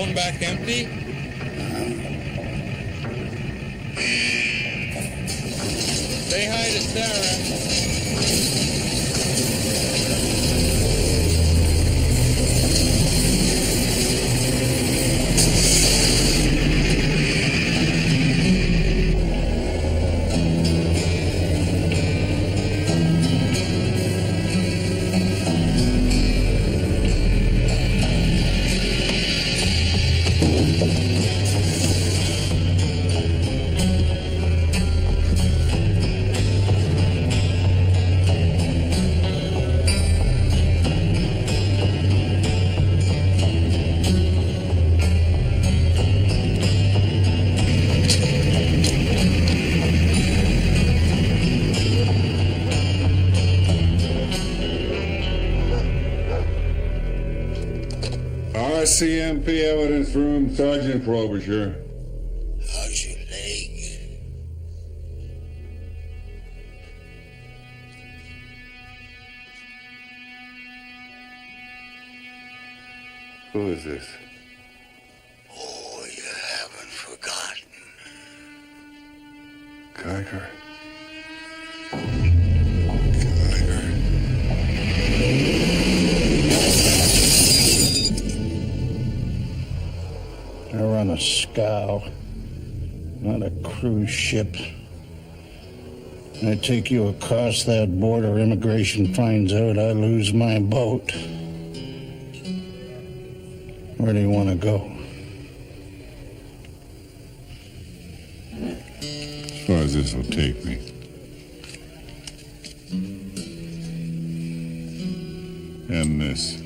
going back empty? Say hi to Sarah. RCMP evidence room, Sergeant Frobisher. How's your leg? Who is this? Oh, you haven't forgotten. Geiger. I run a scow, not a cruise ship. I take you across that border, immigration finds out I lose my boat. Where do you want to go? As far as this will take me. And this.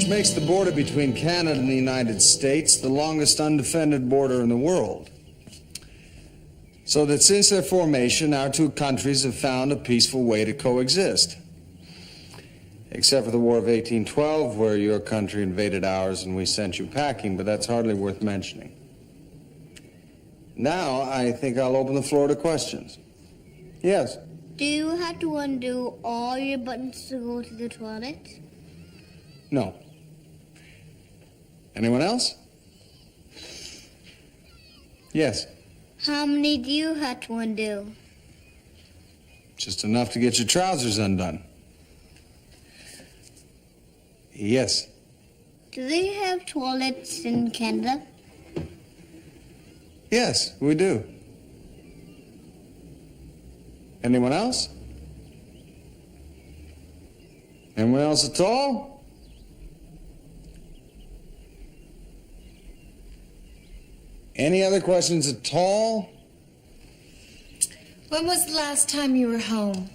Makes the border between Canada and the United States the longest undefended border in the world. So that since their formation, our two countries have found a peaceful way to coexist. Except for the War of 1812, where your country invaded ours and we sent you packing, but that's hardly worth mentioning. Now, I think I'll open the floor to questions. Yes? Do you have to undo all your buttons to go to the toilet? No. Anyone else? Yes. How many do you have to undo? Just enough to get your trousers undone. Yes. Do they have toilets in Canada? Yes, we do. Anyone else? Anyone else at all? Any other questions at all? When was the last time you were home?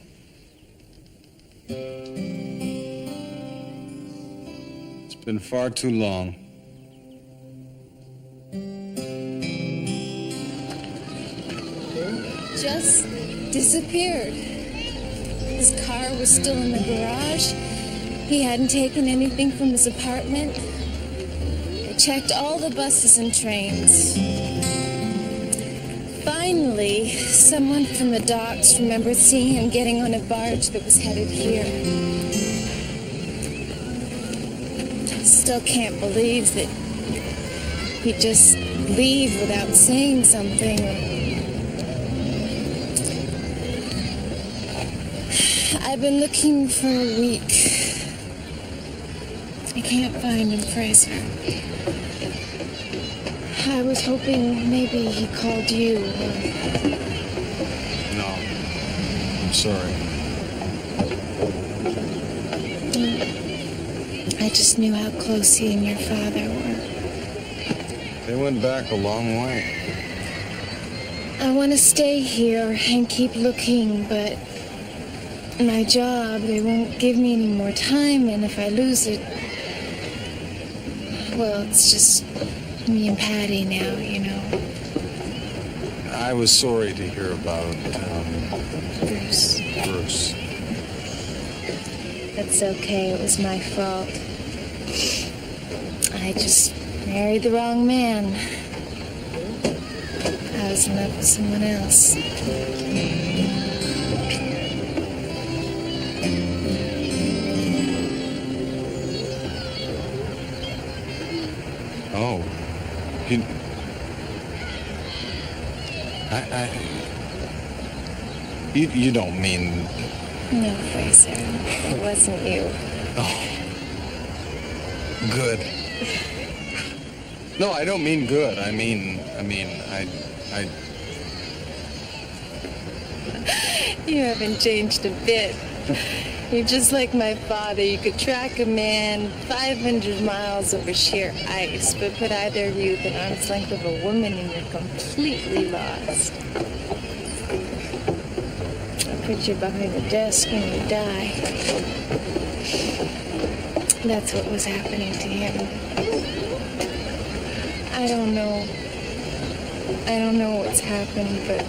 It's been far too long. Just disappeared. His car was still in the garage. He hadn't taken anything from his apartment. I checked all the buses and trains. Finally, someone from the docks remembered seeing him getting on a barge that was headed here. Still can't believe that he'd just leave without saying something. I've been looking for a week. I can't find him, Fraser. I was hoping maybe he called you. No. I'm sorry. I just knew how close he and your father were. They went back a long way. I want to stay here and keep looking, but my job, they won't give me any more time, and if I lose it, well, it's just me and Patty now, you know. I was sorry to hear about Bruce. Bruce. That's okay, it was my fault. I just married the wrong man. I was in love with someone else. Oh. You don't mean... No, Fraser, it wasn't you. Oh. Good. No, I don't mean good. I mean, I... You haven't changed a bit. You're just like my father. You could track a man 500 miles over sheer ice, but put either of you within arm's length of a woman and you're completely lost. I'll put you behind the desk when you die. That's what was happening to him. I don't know what's happened, but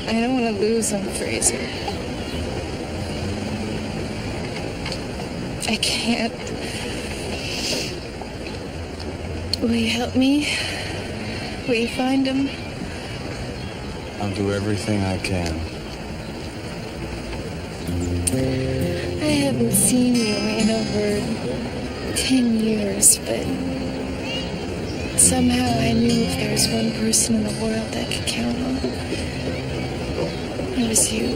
I don't want to lose him, Fraser. I can't. Will you help me? Will you find him? I'll do everything I can. I haven't seen you in over 10 years, but somehow I knew if there was one person in the world I could count on, it was you.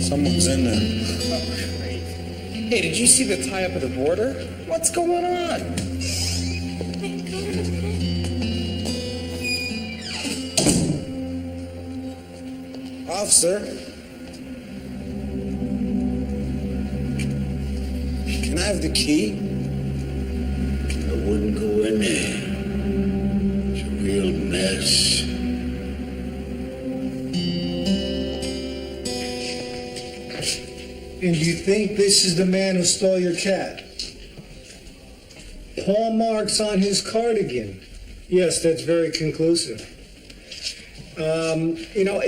Someone's in there. Hey, did you see the tie-up at the border? What's going on? Officer? Can I have the key? I wouldn't go in there. It's a real mess. And you think this is the man who stole your cat? Paw marks on his cardigan. Yes, that's very conclusive.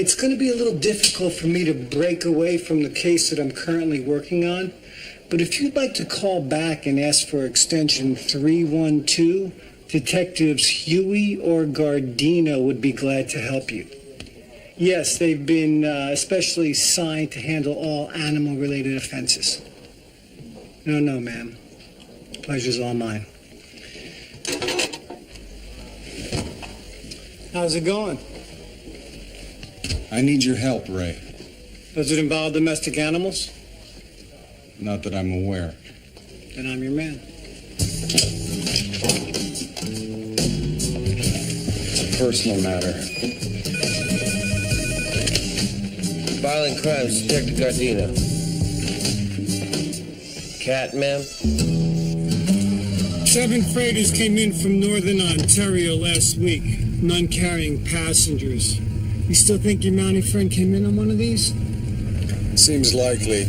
It's going to be a little difficult for me to break away from the case that I'm currently working on. But if you'd like to call back and ask for extension 312, Detectives Huey or Gardino would be glad to help you. Yes, they've been especially signed to handle all animal-related offenses. No, ma'am. Pleasure's all mine. How's it going? I need your help, Ray. Does it involve domestic animals? Not that I'm aware. Then I'm your man. It's a personal matter. Violent crimes, Detective Gardino. Cat, ma'am? 7 freighters came in from northern Ontario last week, none carrying passengers. You still think your mountie friend came in on one of these? Seems likely.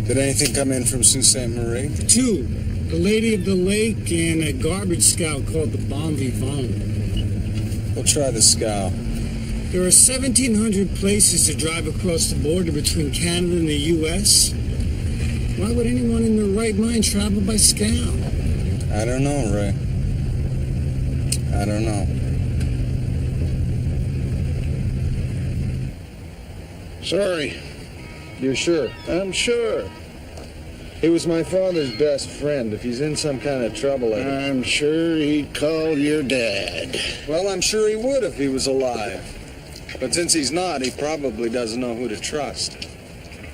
Did anything come in from Sault Ste. Marie? 2, the Lady of the Lake and a garbage scow called the Bon Vivant. We'll try the scow. There are 1,700 places to drive across the border between Canada and the U.S. Why would anyone in their right mind travel by Scout? I don't know, Ray. I don't know. Sorry, You're sure? I'm sure. He was my father's best friend. If he's in some kind of trouble, I'm sure he'd call your dad. well, I'm sure he would if he was alive. But since he's not, he probably doesn't know who to trust.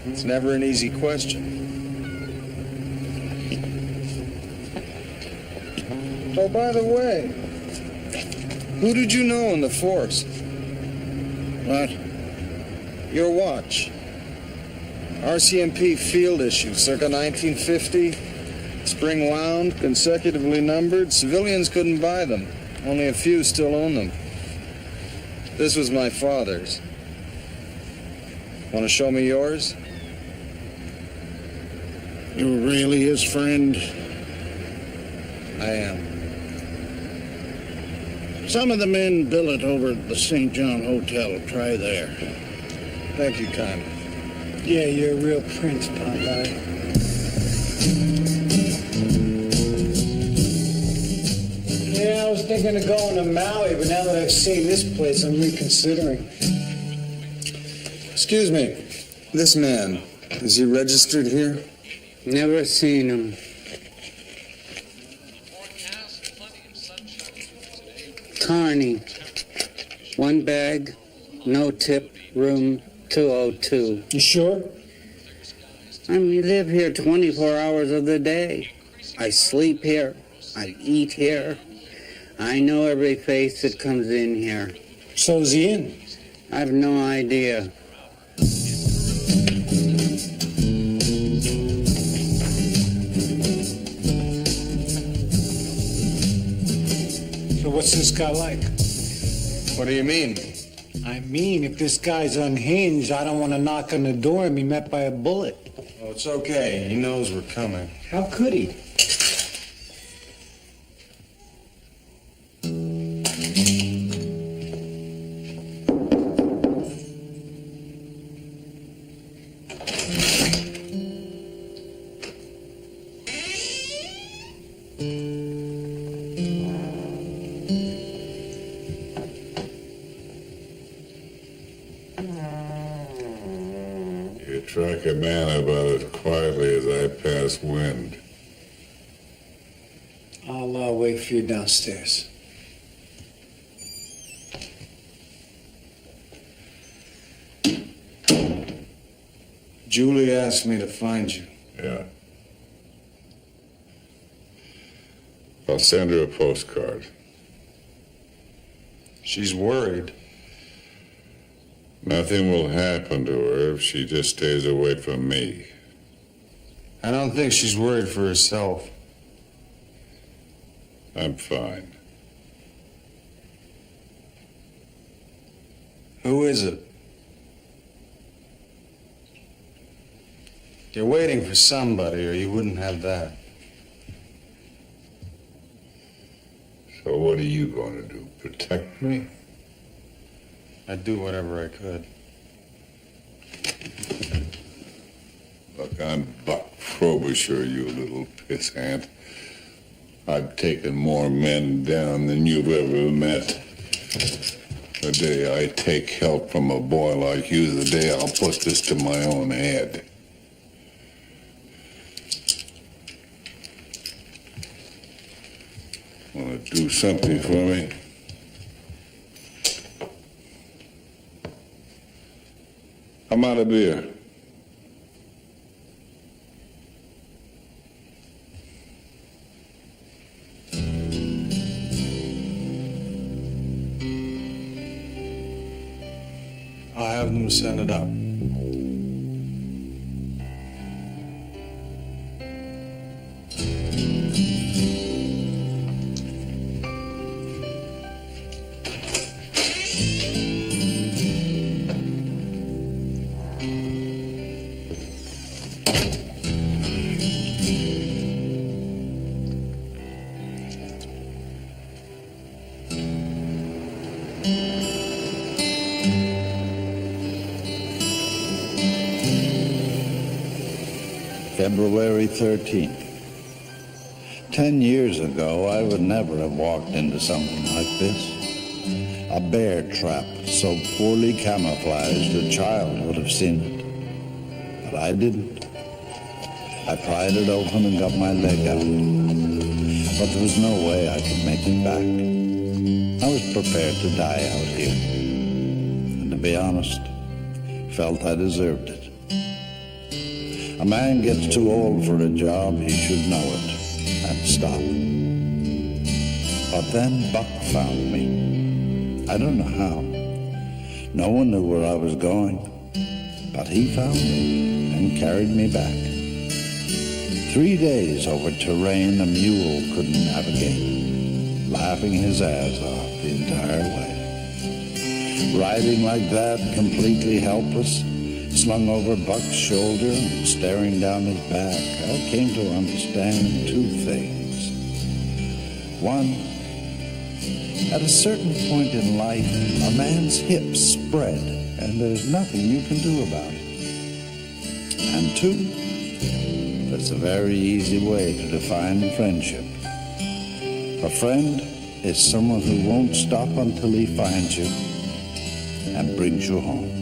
It's never an easy question. Oh, by the way, who did you know in the force? What? Your watch. RCMP field issue, circa 1950. Spring wound, consecutively numbered. Civilians couldn't buy them. Only a few still own them. This was my father's. Want to show me yours? You're really his friend? I am. Some of the men billet over at the St. John Hotel. Try there. Thank you kindly. Yeah, you're a real prince, Popeye. Yeah, I was thinking of going to Maui, but now that I've seen this place, I'm reconsidering. Excuse me. This man, is he registered here? Never seen him. Carney. One bag, no tip, room 202. You sure? I live here 24 hours of the day. I sleep here. I eat here. I know every face that comes in here. So's he in? I've no idea. So what's this guy like? What do you mean? I mean, if this guy's unhinged, I don't want to knock on the door and be met by a bullet. Oh, it's okay. He knows we're coming. How could he? You track a man about as quietly as I pass wind. I'll wait for you downstairs. Julie asked me to find you. Yeah. I'll send her a postcard. She's worried. Nothing will happen to her if she just stays away from me. I don't think she's worried for herself. I'm fine. Who is it? You're waiting for somebody, or you wouldn't have that. So what are you going to do? Protect me? I'd do whatever I could. Look, I'm Buck Frobisher, you little pissant. I've taken more men down than you've ever met. The day I take help from a boy like you, the day I'll put this to my own head. Want to do something for me? I'm out of beer. I'll have them send it up. February 13th. 10 years ago, I would never have walked into something like this. A bear trap so poorly camouflaged a child would have seen it. But I didn't. I pried it open and got my leg out. But there was no way I could make it back. I was prepared to die out here. And to be honest, felt I deserved it. A man gets too old for a job, he should know it and stop. But then Buck found me. I don't know how. No one knew where I was going. But he found me and carried me back. 3 days over terrain a mule couldn't navigate, laughing his ass off the entire way. Riding like that, completely helpless, slung over Buck's shoulder and staring down his back, I came to understand two things. One, at a certain point in life, a man's hips spread, and there's nothing you can do about it. And two, there's a very easy way to define friendship. A friend is someone who won't stop until he finds you and brings you home.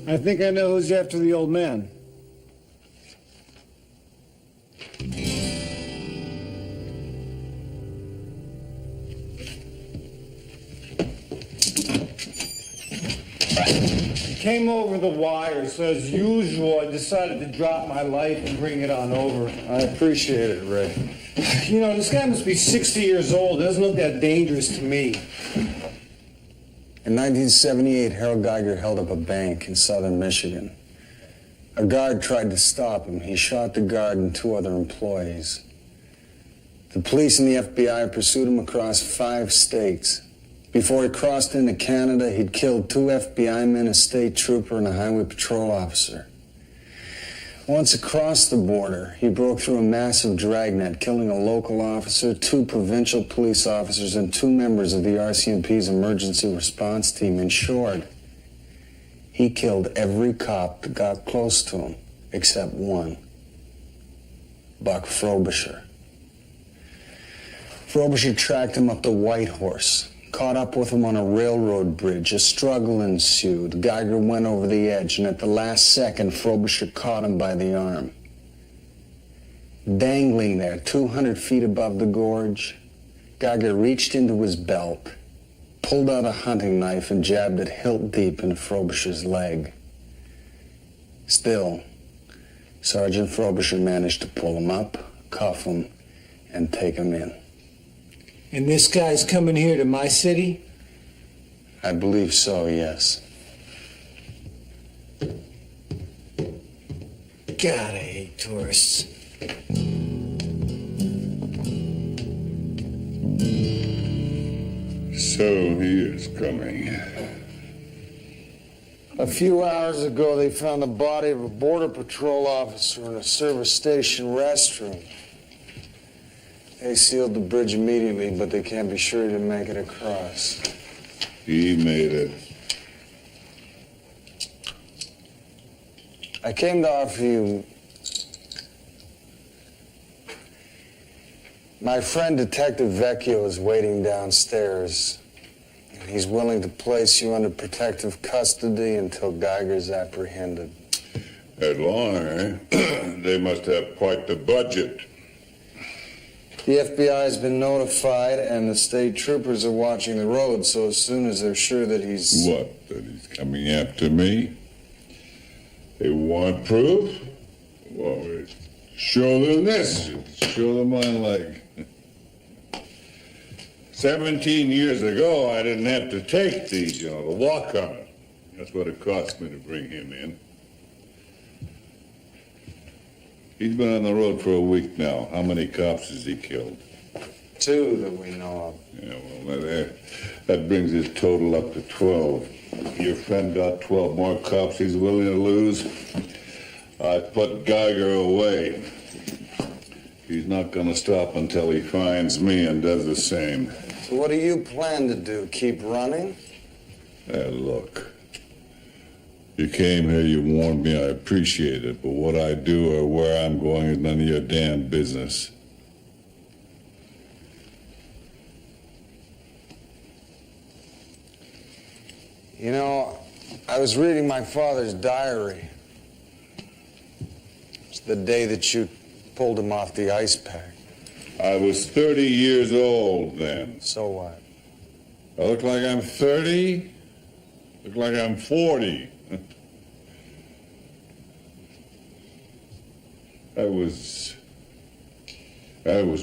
I think I know who's after the old man. Came over the wire, so as usual, I decided to drop my life and bring it on over. I appreciate it, Ray. You know, this guy must be 60 years old. Doesn't look that dangerous to me. In 1978, Harold Geiger held up a bank in southern Michigan. A guard tried to stop him. He shot the guard and two other employees. The police and the FBI pursued him across 5 states. Before he crossed into Canada, he'd killed 2 FBI men, a state trooper, and a highway patrol officer. Once across the border, he broke through a massive dragnet, killing a local officer, 2 provincial police officers, and 2 members of the RCMP's emergency response team. In short, he killed every cop that got close to him, except one, Buck Frobisher. Frobisher tracked him up to Whitehorse, caught up with him on a railroad bridge. A struggle ensued. Geiger went over the edge, and at the last second, Frobisher caught him by the arm. Dangling there, 200 feet above the gorge, Geiger reached into his belt, pulled out a hunting knife, and jabbed it hilt deep into Frobisher's leg. Still, Sergeant Frobisher managed to pull him up, cuff him, and take him in. And this guy's coming here to my city? I believe so, yes. God, I hate tourists. So he is coming. A few hours ago, they found the body of a Border Patrol officer in a service station restroom. They sealed the bridge immediately, but they can't be sure he didn't make it across. He made it. I came to offer you... My friend Detective Vecchio is waiting downstairs. He's willing to place you under protective custody until Geiger's apprehended. That long, eh? They must have quite the budget. The FBI has been notified, and the state troopers are watching the road, so as soon as they're sure that he's... What? That he's coming after me? They want proof? Well, show them this. Show them my leg. 17 years ago, I didn't have to take these, to walk on it. That's what it cost me to bring him in. He's been on the road for a week now. How many cops has he killed? 2 that we know of. Yeah, well, that brings his total up to 12. Your friend got 12 more cops he's willing to lose. I put Geiger away. He's not going to stop until he finds me and does the same. So what do you plan to do? Keep running? Hey, look. You came here, you warned me, I appreciate it. But what I do or where I'm going is none of your damn business. You know, I was reading my father's diary. It's the day that you pulled him off the ice pack. I was 30 years old then. So what? I look like I'm 30? Look like I'm 40. That was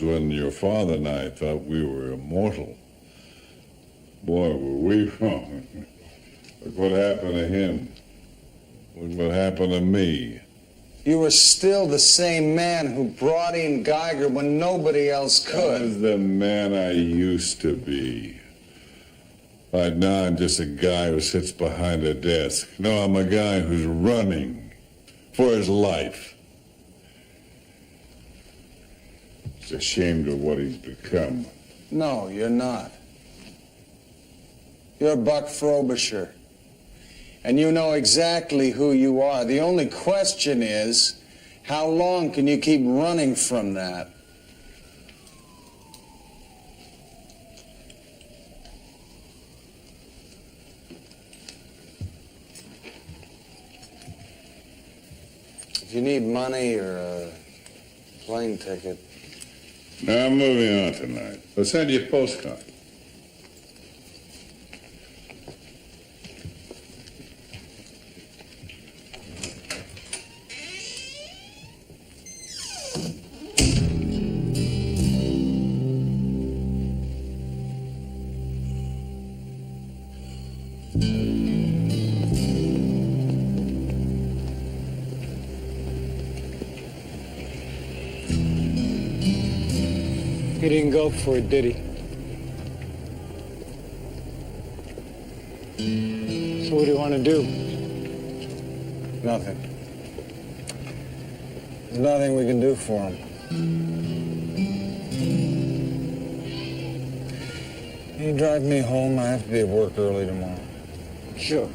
when your father and I thought we were immortal. Boy, were we wrong. Look what happened to him. Look what happened to me. You were still the same man who brought in Geiger when nobody else could. I was the man I used to be. Right now, I'm just a guy who sits behind a desk. No, I'm a guy who's running for his life. He's ashamed of what he's become. No, you're not. You're Buck Frobisher. And you know exactly who you are. The only question is, how long can you keep running from that? If you need money or a plane ticket. Now, I'm moving on tonight. I'll send you a postcard. He didn't go for it, did he? So what do you want to do? Nothing. There's nothing we can do for him. Can you drive me home? I have to be at work early tomorrow. Sure.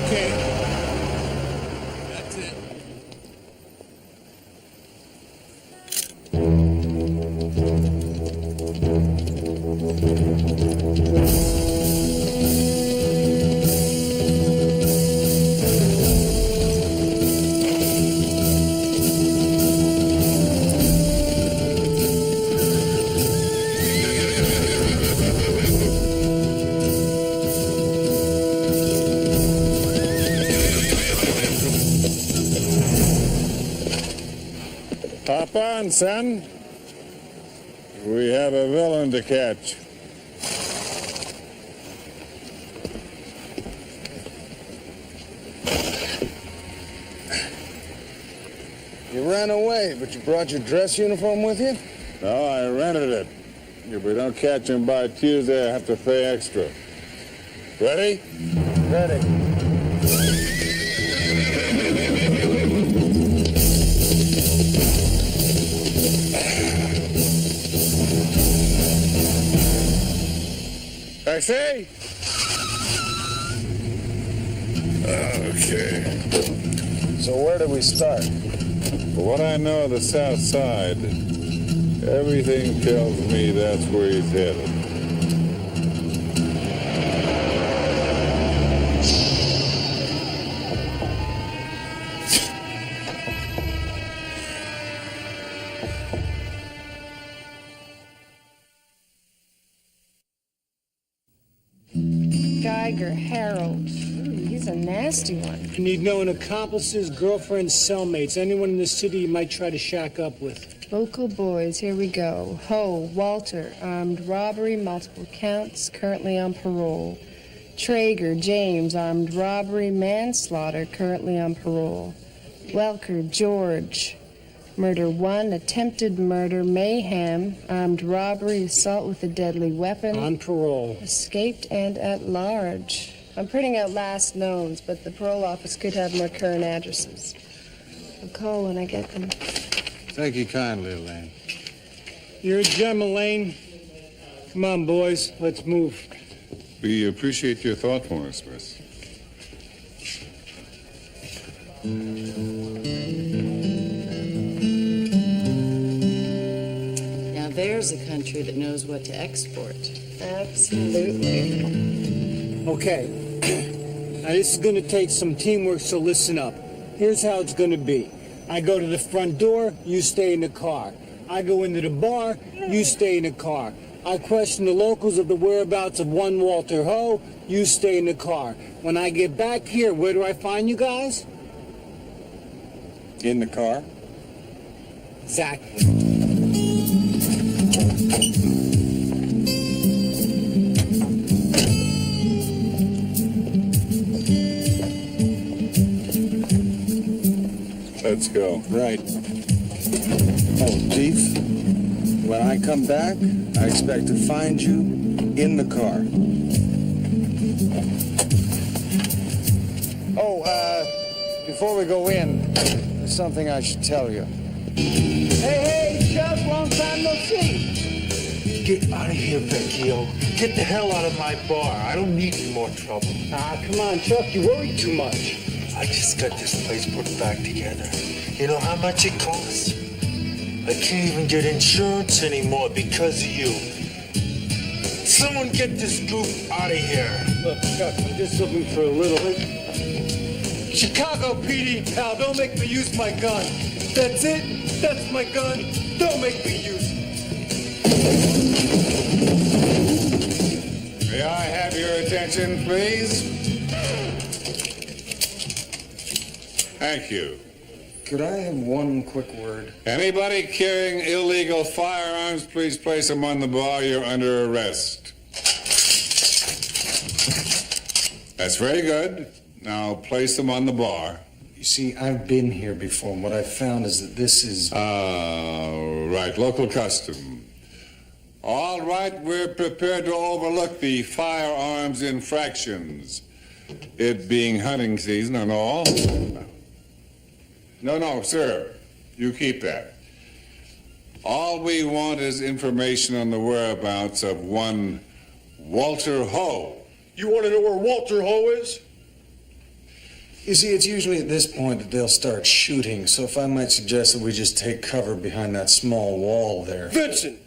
Okay. That's it. Hop on, son. We have a villain to catch. You ran away, but you brought your dress uniform with you? No, I rented it. If we don't catch him by Tuesday, I have to pay extra. Ready? Ready. Taxi! Okay. So where do we start? For what I know of the South Side, everything tells me that's where he's headed. Geiger, Harold. Ooh, he's a nasty one. You need known accomplices, girlfriends, cellmates, anyone in the city you might try to shack up with. Local boys, here we go. Ho, Walter, armed robbery, multiple counts, currently on parole. Traeger, James, armed robbery, manslaughter, currently on parole. Welker, George, murder 1, attempted murder, mayhem, armed robbery, assault with a deadly weapon. On parole. Escaped and at large. I'm printing out last knowns, but the parole office could have more current addresses. I'll call when I get them. Thank you kindly, Elaine. You're a gem, Elaine. Come on, boys. Let's move. We appreciate your thoughtfulness, miss. Now there's a country that knows what to export. Absolutely. Okay. Now, this is going to take some teamwork, so listen up. Here's how it's going to be. I go to the front door, you stay in the car. I go into the bar, you stay in the car. I question the locals of the whereabouts of one Walter Ho, you stay in the car. When I get back here, where do I find you guys? In the car? Exactly. Let's go. Right. Oh, Chief, when I come back, I expect to find you in the car. Oh, before we go in, there's something I should tell you. Hey, Chuck, long time no see. Get out of here, Vecchio. Get the hell out of my bar. I don't need any more trouble. Ah, come on, Chuck, you worry too much. I just got this place put back together. You know how much it costs? I can't even get insurance anymore because of you. Someone get this goof out of here. Look, Chuck, I'm just looking for a little... Chicago PD, pal, don't make me use my gun. That's it. That's my gun. Don't make me use it. May I have your attention, please? Thank you. Could I have one quick word? Anybody carrying illegal firearms, please place them on the bar. You're under arrest. That's very good. Now place them on the bar. You see, I've been here before, and what I've found is that this is... Right, local custom. All right, we're prepared to overlook the firearms infractions. It being hunting season and all. No, sir. You keep that. All we want is information on the whereabouts of one Walter Ho. You want to know where Walter Ho is? You see, it's usually at this point that they'll start shooting, so if I might suggest that we just take cover behind that small wall there. Vincent!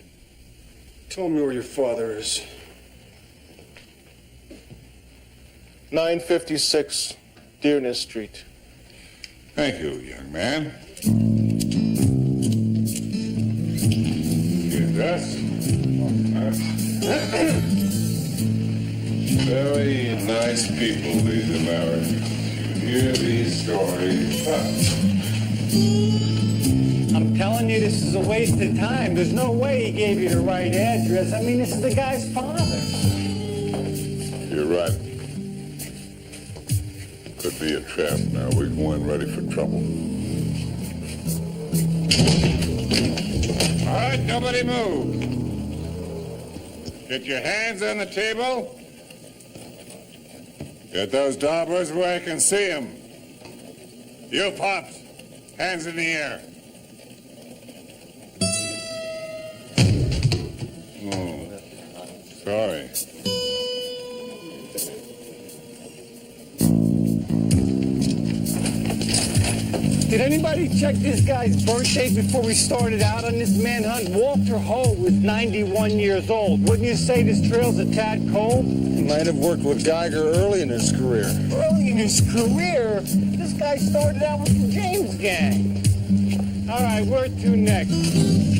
Tell me where your father is. 956 Dearness Street. Thank you, young man. Yes. Very nice people, these Americans. You hear these stories. I'm telling you, this is a waste of time. There's no way he gave you the right address. I mean, this is the guy's father. You're right. Could be a trap now. We go in ready for trouble. All right, nobody move. Get your hands on the table. Get those daubers where I can see them. You, Pops, hands in the air. Oh, sorry. Anybody check this guy's birthday before we started out on this manhunt? Walter Hull was 91 years old. Wouldn't you say this trail's a tad cold? He might have worked with Geiger early in his career. Early in his career, this guy started out with the James Gang. All right, where to next?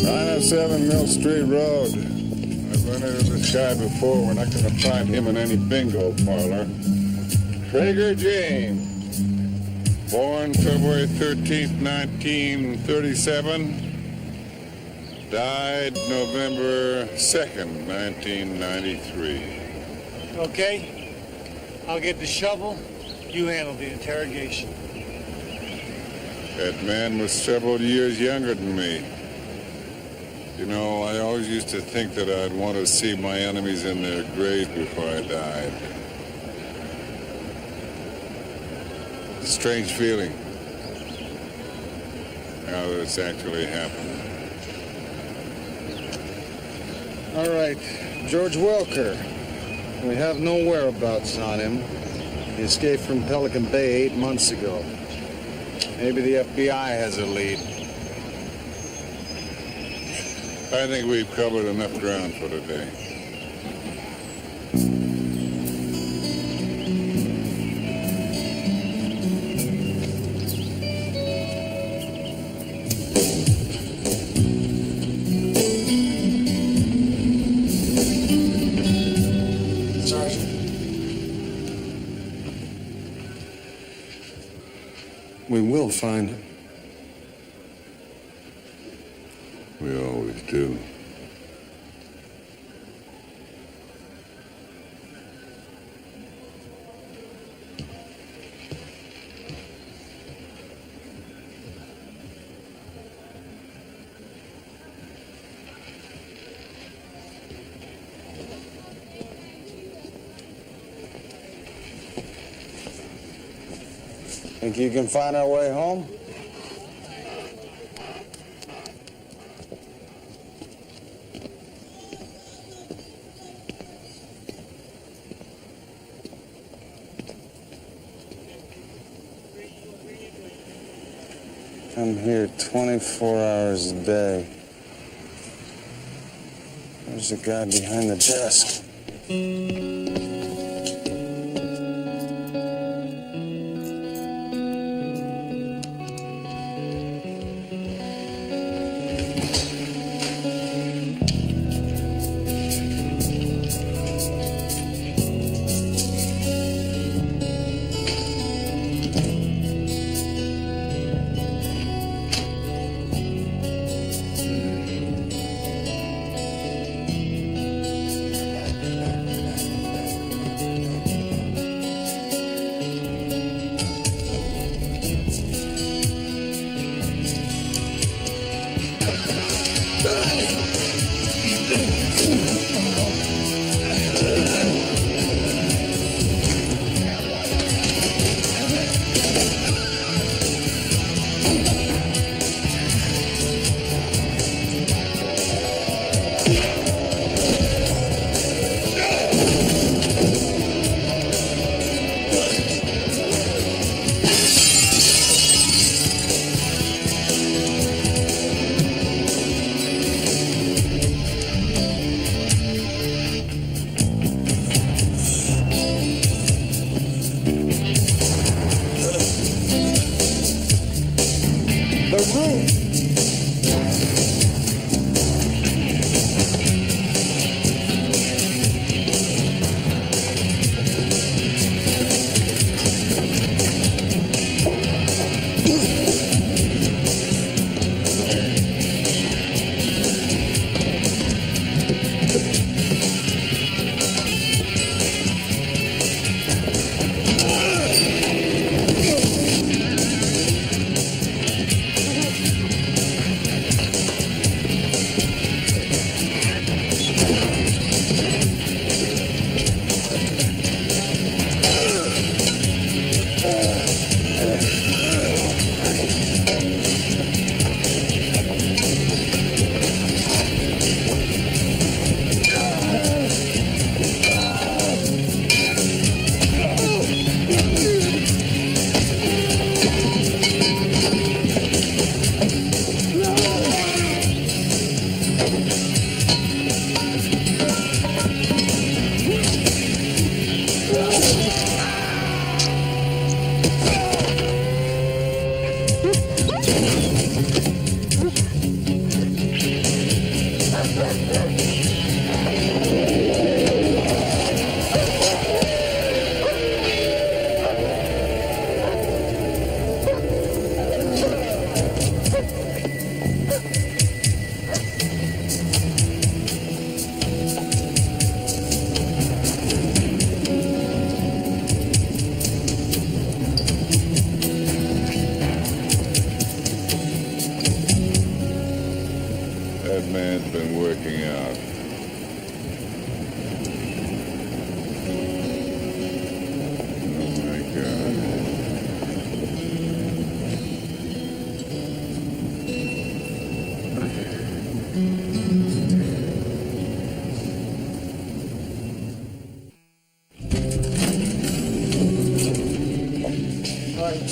907 Mill Street Road. I've run into this guy before. We're not going to find him in any bingo parlor. Traeger James. Born February 13th, 1937. Died November 2nd, 1993. Okay, I'll get the shovel. You handle the interrogation. That man was several years younger than me. You know, I always used to think that I'd want to see my enemies in their graves before I died. It's a strange feeling. Now that it's actually happened. All right, George Welker. We have no whereabouts on him. He escaped from Pelican Bay 8 months ago. Maybe the FBI has a lead. I think we've covered enough ground for today. We will find him. We always do. Think you can find our way home? I'm here 24 hours a day. There's a guy behind the desk.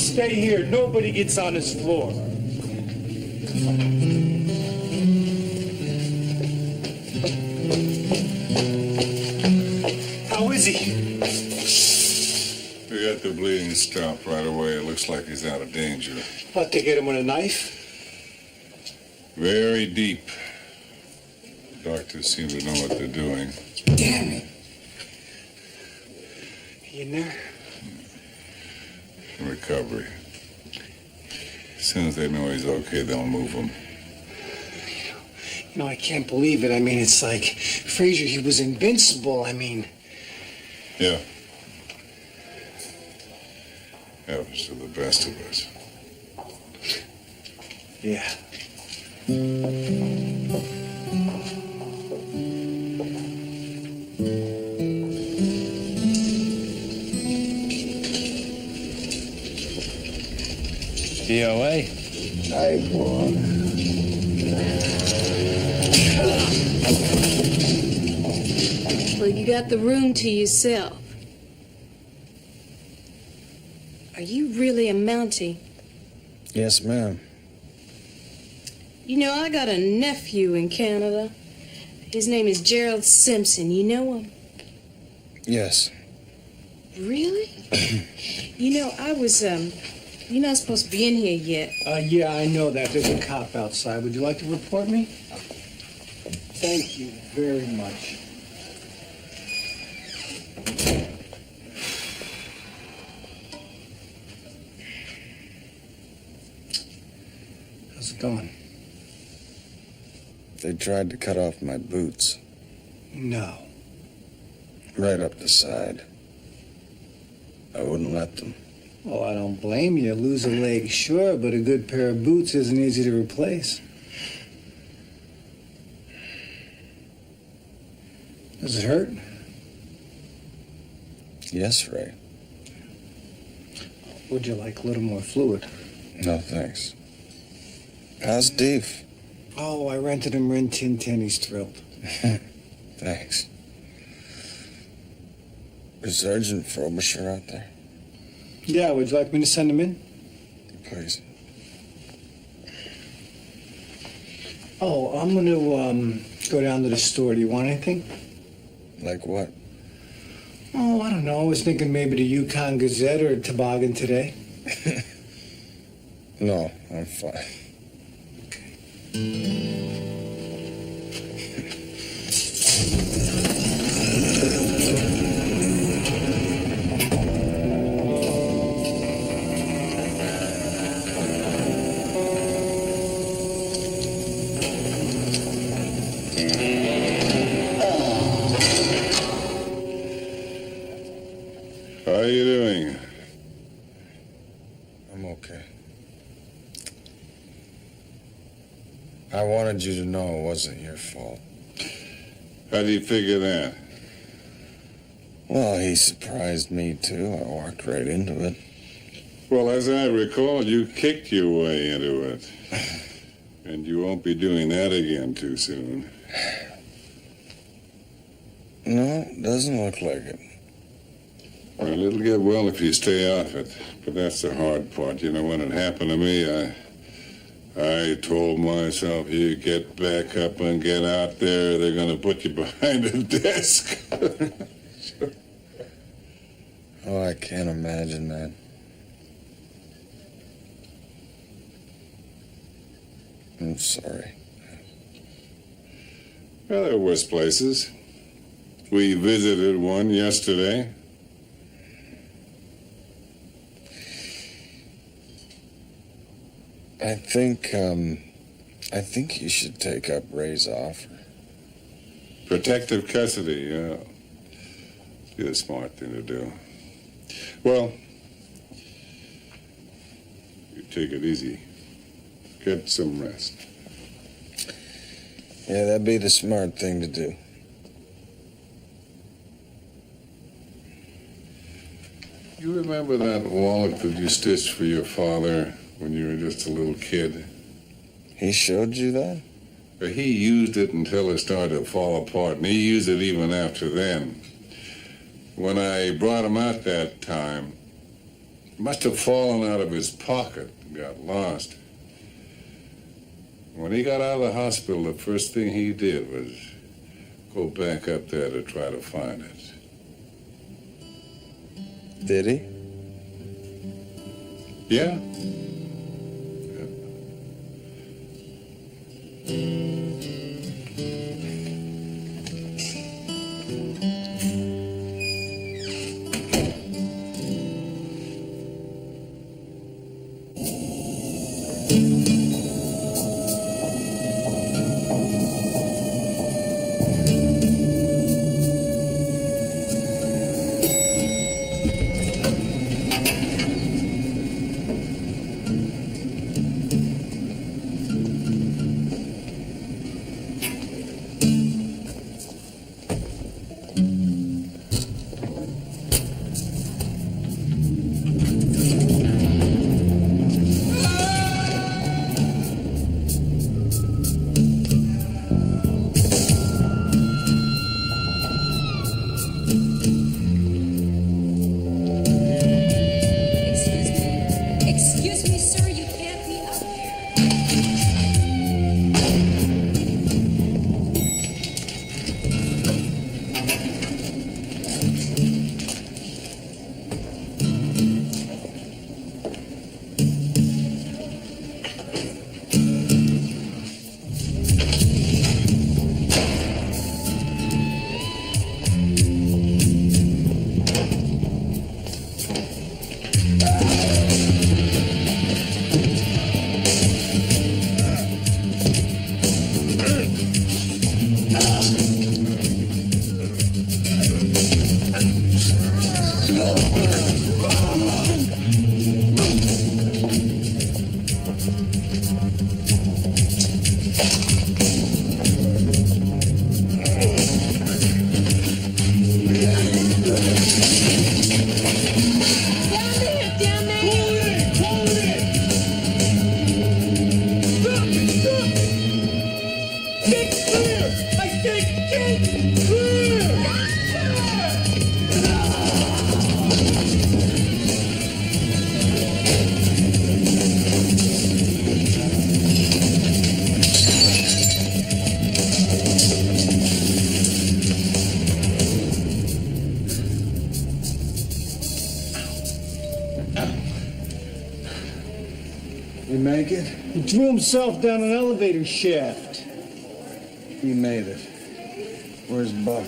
stay here. Nobody gets on this floor. How is he? We got the bleeding stopped right away. It looks like he's out of danger. What, they get him with a knife? Very deep. The doctors seem to know what they're doing. Damn it. You in there? Recovery. As soon as they know he's okay, they'll move him. You know, I can't believe it. I mean, it's like Frazier, he was invincible. I mean... Yeah. Happens to the best of us. Yeah. DOA. Nice one. Well, you got the room to yourself. Are you really a Mountie? Yes, ma'am. You know, I got a nephew in Canada. His name is Gerald Simpson. You know him? Yes. Really? You know, you're not supposed to be in here yet. Yeah, I know that. There's a cop outside. Would you like to report me? Thank you very much. How's it going? They tried to cut off my boots. No. Right up the side. I wouldn't let them. Well, I don't blame you. Lose a leg, sure, but a good pair of boots isn't easy to replace. Does it hurt? Yes, Ray. Would you like a little more fluid? No, thanks. How's Dave? Oh, I rented him Rin Tin Tin. He's thrilled. Thanks. Is Sergeant Frobisher out there? Yeah, would you like me to send him in? Please. Oh, I'm going to go down to the store. Do you want anything? Like what? Oh, I don't know. I was thinking maybe the Yukon Gazette or Toboggan today. No, I'm fine. How are you doing? I'm okay. I wanted you to know it wasn't your fault. How do you figure that? Well, he surprised me, too. I walked right into it. Well, as I recall, you kicked your way into it. And you won't be doing that again too soon. No, doesn't look like it. Well, it'll get well if you stay off it. But that's the hard part. You know, when it happened to me, I told myself, you get back up and get out there, they're going to put you behind a desk. Oh, I can't imagine that. I'm sorry. Well, there are worse places. We visited one yesterday. I think you should take up Ray's offer. Protective custody, yeah. Be the smart thing to do. Well, you take it easy. Get some rest. Yeah, that'd be the smart thing to do. You remember that wallet that you stitched for your father when you were just a little kid? He showed you that? He used it until it started to fall apart, and he used it even after then. When I brought him out that time, Must have fallen out of his pocket and got lost. When he got out of the hospital, the first thing he did was go back up there to try to find it. Did he? Yeah? Excuse me, sir, you can't be up here. You make it? He threw himself down an elevator shaft. He made it. Where's Buck?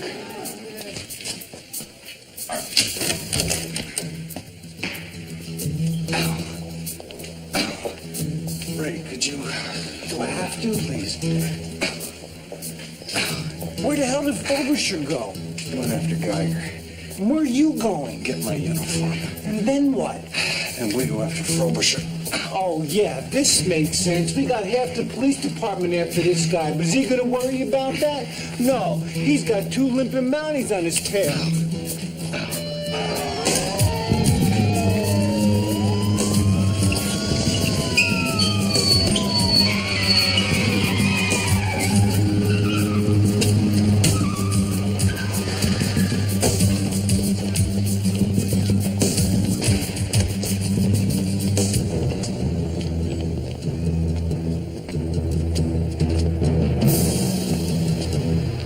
Ray, could you... Do I have to? Please. Where the hell did Frobisher go? Went after Geiger. And where are you going? Get my uniform. And then what? And we go after Frobisher. Oh, yeah, this makes sense. We got half the police department after this guy, but is he gonna worry about that? No, he's got 2 limping Mounties on his tail.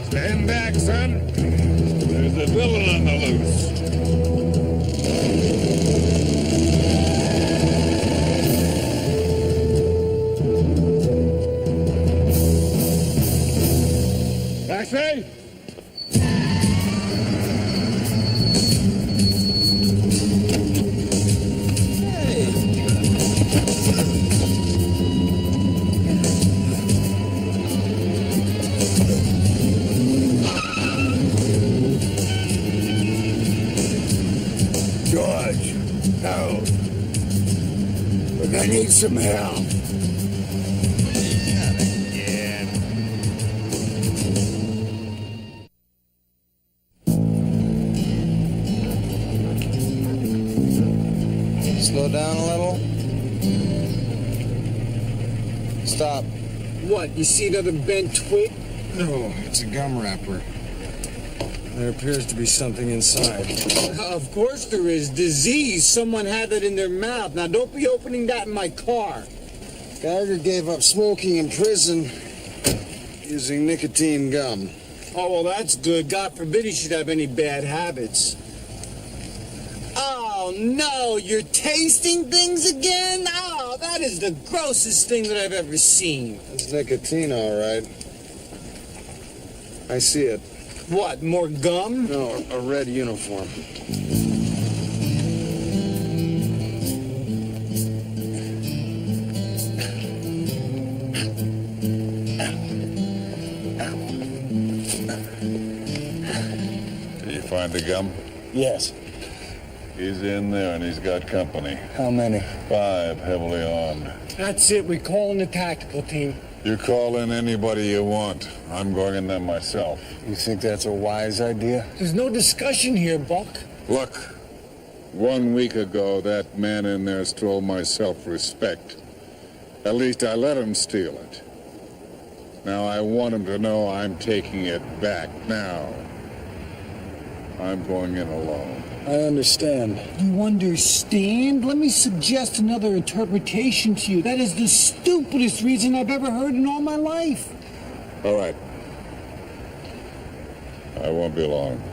Stand back, son. There's a villain on the loose. Taxi! George, no. But I need some help. Slow down a little. Stop. What, you see another bent twig? No, it's a gum wrapper. There appears to be something inside. Of course there is. Disease. Someone had it in their mouth. Now don't be opening that in my car. Geiger gave up smoking in prison using nicotine gum. Oh, well, that's good. God forbid he should have any bad habits. Oh, no, you're tasting things again? Oh, that is the grossest thing that I've ever seen. It's nicotine, all right. I see it. What, more gum? No, a red uniform. Did you find the gum? Yes. He's in there and he's got company. How many? 5 heavily armed. That's it. We call in the tactical team. You call in anybody you want. I'm going in there myself. You think that's a wise idea? There's no discussion here, Buck. Look, 1 week ago, that man in there stole my self-respect. At least I let him steal it. Now I want him to know I'm taking it back now. I'm going in alone. I understand. You understand? Let me suggest another interpretation to you. That is the stupidest reason I've ever heard in all my life. All right. I won't be long.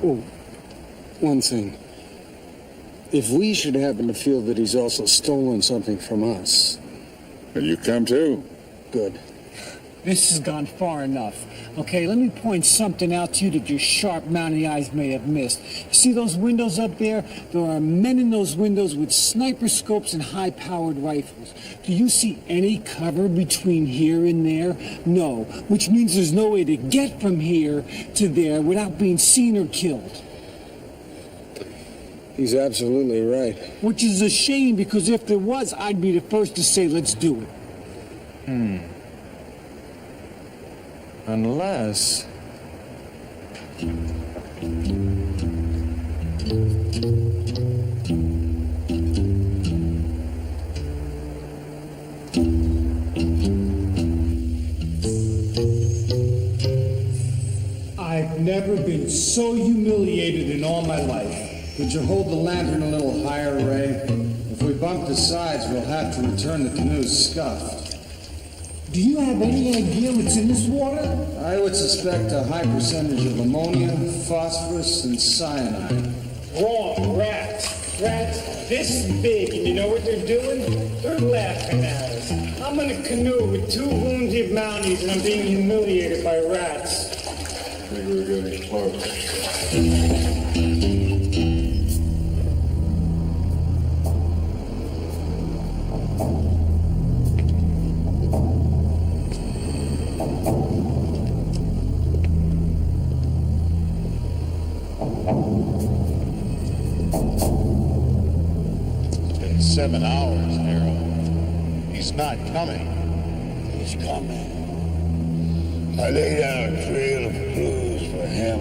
Oh, one thing. If we should happen to feel that he's also stolen something from us... Will you come too? Good. This has gone far enough. Okay, let me point something out to you that your sharp mounting eyes may have missed. See those windows up there? There are men in those windows with sniper scopes and high-powered rifles. Do you see any cover between here and there? No, which means there's no way to get from here to there without being seen or killed. He's absolutely right. Which is a shame, because if there was, I'd be the first to say, let's do it. Unless... I've never been so humiliated in all my life. Could you hold the lantern a little higher, Ray? If we bump the sides, we'll have to return the canoe's scuff. Do you have any idea what's in this water? I would suspect a high percentage of ammonia, phosphorus, and cyanide. Wrong. Rats. Rats this big, and you know what they're doing? They're laughing at us. I'm in a canoe with 2 wounded Mounties, and I'm being humiliated by rats. I think we're getting close. It's been 7 hours, Harold. He's not coming. He's coming. I laid out a trail of clues for him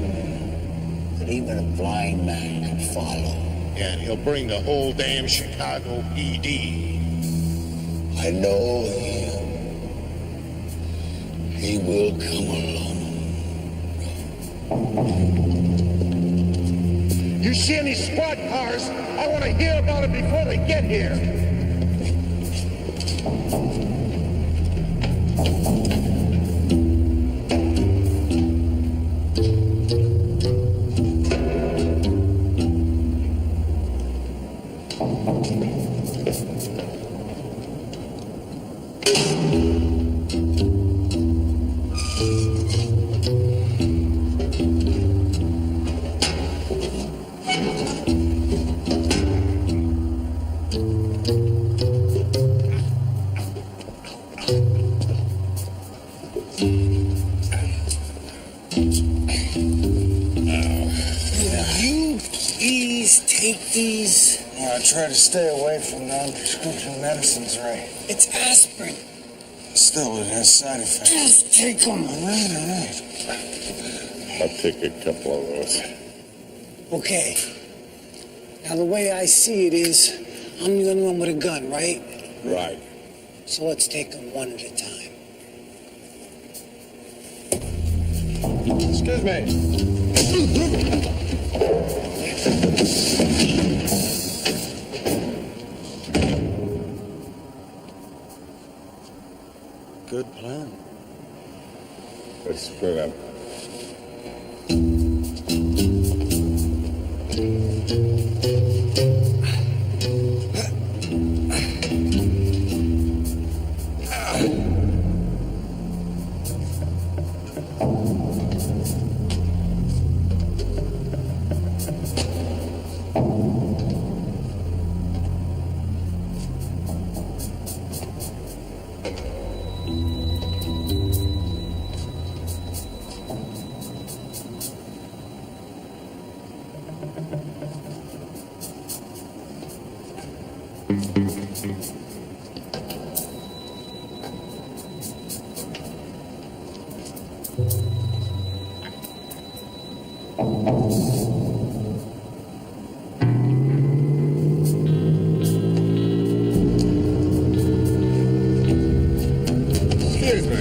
that even a blind man can follow. And he'll bring the whole damn Chicago PD. I know him. He will come alone. You see any squad cars? I want to hear about it before they get here. I try to stay away from non-prescription medicines, Ray. It's aspirin. Still, it has side effects. Just take them. All right. I'll take a couple of those. Okay. Now, the way I see it is, I'm the only one with a gun, right? Right. So let's take them one at a time. Excuse me. Good plan. Let's split up. Excuse me.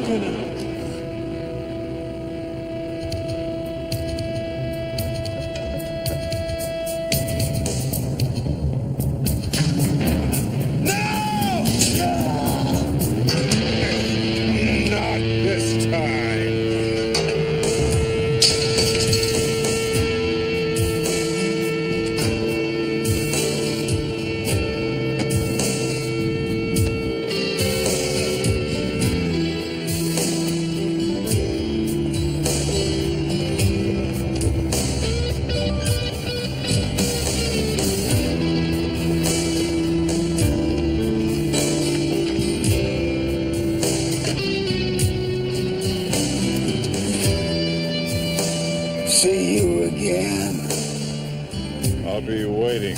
Kenny. Not this time. See you again. I'll be waiting.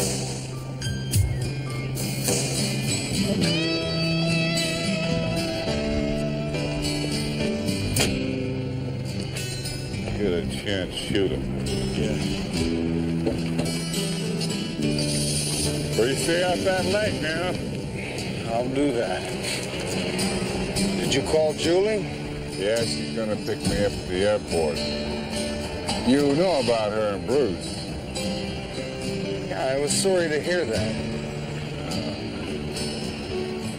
Get a chance, shoot him. Yeah. Before you stay out that late now. I'll do that. Did you call Julie? Yeah, she's gonna pick me up at the airport. You know about her and Bruce. Yeah, I was sorry to hear that.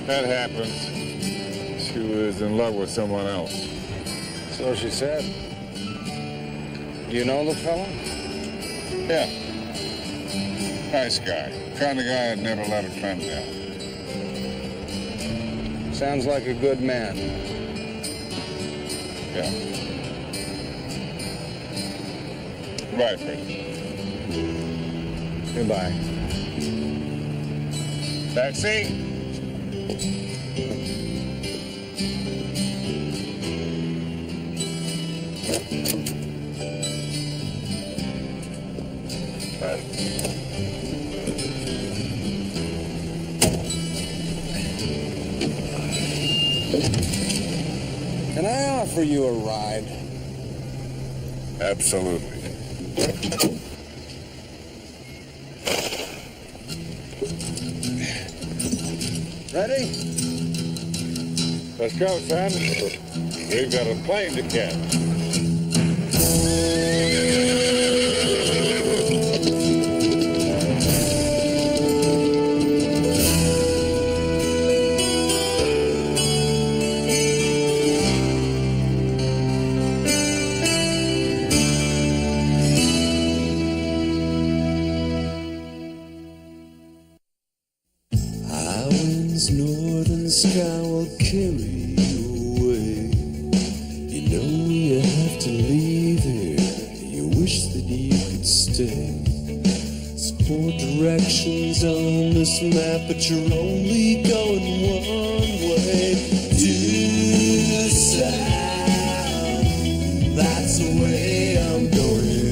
That happens. She was in love with someone else. So she said. You know the fellow? Yeah. Nice guy. Kind of guy that'd never let a friend down. Sounds like a good man. Yeah. Goodbye, Freddy. Goodbye. Taxi? Can I offer you a ride? Absolutely. Ready? Let's go, son. We've got a plane to catch. Highwinds, northern sky will carry you away. You know you have to leave here. You wish that you could stay. There's 4 directions on this map, but you're only going one way. Due south, that's the way I'm going.